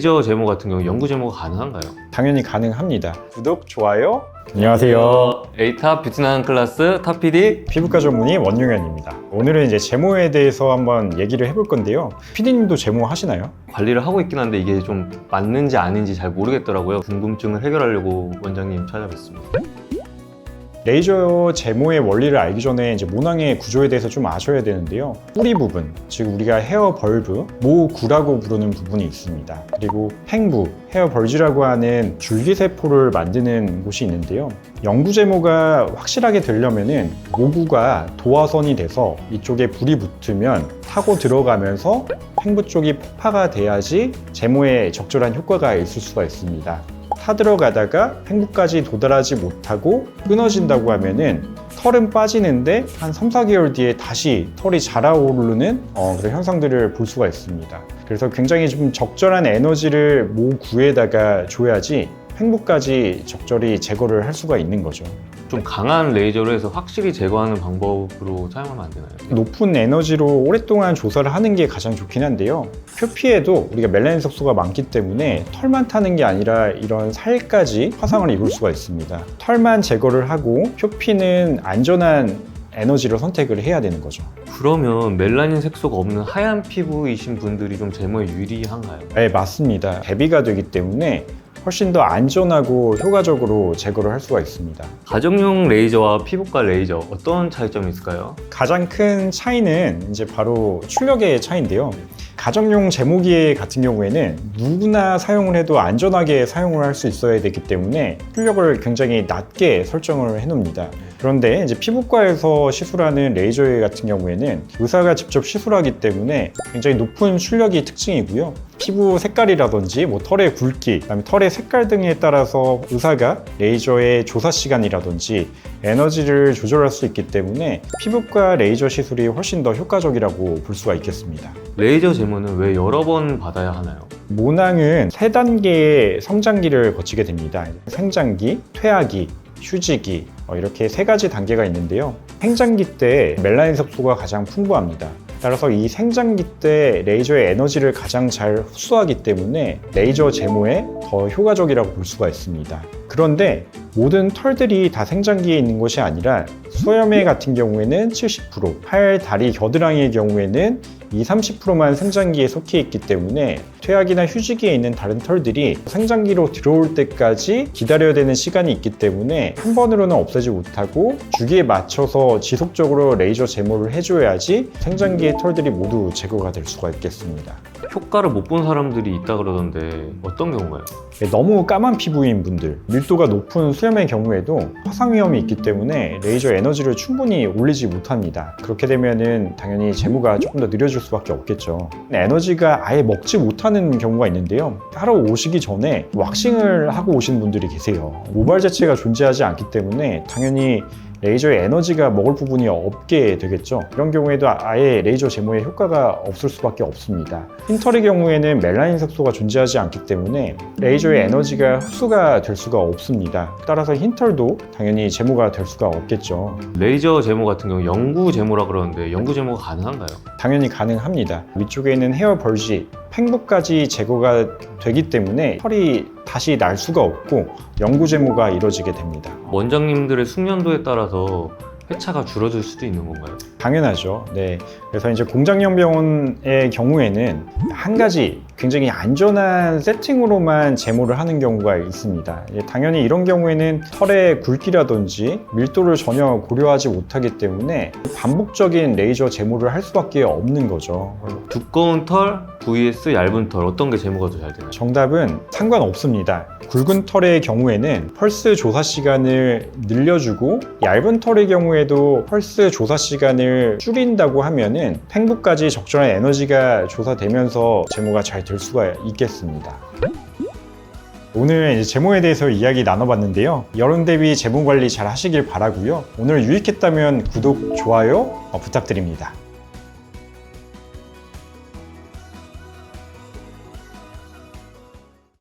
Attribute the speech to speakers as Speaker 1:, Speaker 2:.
Speaker 1: 레이저 제모 같은 경우 연구 제모가 가능한가요?
Speaker 2: 당연히 가능합니다. 구독, 좋아요. 안녕하세요.
Speaker 1: 에이탑 뷰티나는 클래스 탑 PD.
Speaker 2: 피부과 전문의 원용현입니다. 오늘은 이제 제모에 대해서 한번 얘기를 해볼 건데요. PD님도 제모 하시나요?
Speaker 1: 관리를 하고 있긴 한데 이게 좀 맞는지 아닌지 잘 모르겠더라고요. 궁금증을 해결하려고 원장님 찾아뵙습니다.
Speaker 2: 레이저 제모의 원리를 알기 전에 이제 모낭의 구조에 대해서 좀 아셔야 되는데요. 뿌리 부분, 즉 우리가 헤어 벌브, 모구라고 부르는 부분이 있습니다. 그리고 팽부, 헤어 벌지라고 하는 줄기세포를 만드는 곳이 있는데요. 영구 제모가 확실하게 되려면은 모구가 도화선이 돼서 이쪽에 불이 붙으면 타고 들어가면서 팽부 쪽이 폭파가 돼야지 제모에 적절한 효과가 있을 수가 있습니다. 타들어가다가 팽부까지 도달하지 못하고 끊어진다고 하면은 털은 빠지는데 한 3, 4개월 뒤에 다시 털이 자라오르는 그런 현상들을 볼 수가 있습니다. 그래서 굉장히 좀 적절한 에너지를 모구에다가 줘야지 팽부까지 적절히 제거를 할 수가 있는 거죠.
Speaker 1: 좀 강한 레이저로 해서 확실히 제거하는 방법으로 사용하면 안 되나요?
Speaker 2: 높은 에너지로 오랫동안 조사를 하는 게 가장 좋긴 한데요. 표피에도 우리가 멜라닌 색소가 많기 때문에 털만 타는 게 아니라 이런 살까지 화상을 입을 수가 있습니다. 털만 제거를 하고 표피는 안전한 에너지를 선택을 해야 되는 거죠.
Speaker 1: 그러면 멜라닌 색소가 없는 하얀 피부이신 분들이 좀 제모에 유리한가요?
Speaker 2: 네, 맞습니다. 대비가 되기 때문에 훨씬 더 안전하고 효과적으로 제거를 할 수가 있습니다.
Speaker 1: 가정용 레이저와 피부과 레이저 어떤 차이점이 있을까요?
Speaker 2: 가장 큰 차이는 이제 바로 출력의 차이인데요. 가정용 제모기 같은 경우에는 누구나 사용을 해도 안전하게 사용을 할 수 있어야 되기 때문에 출력을 굉장히 낮게 설정을 해놓습니다. 그런데 이제 피부과에서 시술하는 레이저 같은 경우에는 의사가 직접 시술하기 때문에 굉장히 높은 출력이 특징이고요. 피부 색깔이라든지 털의 굵기, 그다음에 털의 색깔 등에 따라서 의사가 레이저의 조사 시간이라든지 에너지를 조절할 수 있기 때문에 피부과 레이저 시술이 훨씬 더 효과적이라고 볼 수가 있겠습니다.
Speaker 1: 레이저 제모는 왜 여러 번 받아야 하나요?
Speaker 2: 모낭은 3단계의 성장기를 거치게 됩니다. 생장기, 퇴화기, 휴지기 이렇게 3가지 단계가 있는데요. 생장기 때 멜라닌 색소가 가장 풍부합니다. 따라서 이 생장기 때 레이저의 에너지를 가장 잘 흡수하기 때문에 레이저 제모에 더 효과적이라고 볼 수가 있습니다. 그런데 모든 털들이 다 생장기에 있는 것이 아니라 소염의 같은 경우에는 70%, 팔, 다리, 겨드랑이의 경우에는 20-30%만 생장기에 속해 있기 때문에 퇴화기나 휴지기에 있는 다른 털들이 생장기로 들어올 때까지 기다려야 되는 시간이 있기 때문에 한 번으로는 없애지 못하고 주기에 맞춰서 지속적으로 레이저 제모를 해줘야지 생장기의 털들이 모두 제거가 될 수가 있겠습니다.
Speaker 1: 효과를 못 본 사람들이 있다 그러던데 어떤 경우가요?
Speaker 2: 너무 까만 피부인 분들, 밀도가 높은 수염의 경우에도 화상 위험이 있기 때문에 레이저 에너지를 충분히 올리지 못합니다. 그렇게 되면은 당연히 제모가 조금 더 느려질 수밖에 없겠죠. 에너지가 아예 먹지 못하는 경우가 있는데요. 하러 오시기 전에 왁싱을 하고 오신 분들이 계세요. 모발 자체가 존재하지 않기 때문에 당연히 레이저의 에너지가 먹을 부분이 없게 되겠죠. 이런 경우에도 아예 레이저 제모에 효과가 없을 수밖에 없습니다. 흰털의 경우에는 멜라닌 색소가 존재하지 않기 때문에 레이저의 에너지가 흡수가 될 수가 없습니다. 따라서 흰털도 당연히 제모가 될 수가 없겠죠.
Speaker 1: 레이저 제모 같은 경우 영구 제모라 그러는데 영구 제모가 가능한가요?
Speaker 2: 당연히 가능합니다. 위쪽에 있는 헤어 벌지, 팽부까지 제거가 되기 때문에 털이 다시 날 수가 없고 영구 제모가 이루어지게 됩니다.
Speaker 1: 원장님들의 숙련도에 따라서 회차가 줄어들 수도 있는 건가요?
Speaker 2: 당연하죠. 네. 그래서 이제 공장형 병원의 경우에는 한 가지 굉장히 안전한 세팅으로만 제모를 하는 경우가 있습니다. 당연히 이런 경우에는 털의 굵기라든지 밀도를 전혀 고려하지 못하기 때문에 반복적인 레이저 제모를 할 수밖에 없는 거죠.
Speaker 1: 두꺼운 털 vs 얇은 털 어떤 게 제모가 더 잘 되나요?
Speaker 2: 정답은 상관없습니다. 굵은 털의 경우에는 펄스 조사 시간을 늘려주고 얇은 털의 경우에도 펄스 조사 시간을 줄인다고 하면은 팽부까지 적절한 에너지가 조사되면서 제모가 잘 될 수가 있겠습니다. 오늘 이제 제모에 대해서 이야기 나눠봤는데요. 여름 대비 제모 관리 잘 하시길 바라고요. 오늘 유익했다면 구독, 좋아요 부탁드립니다.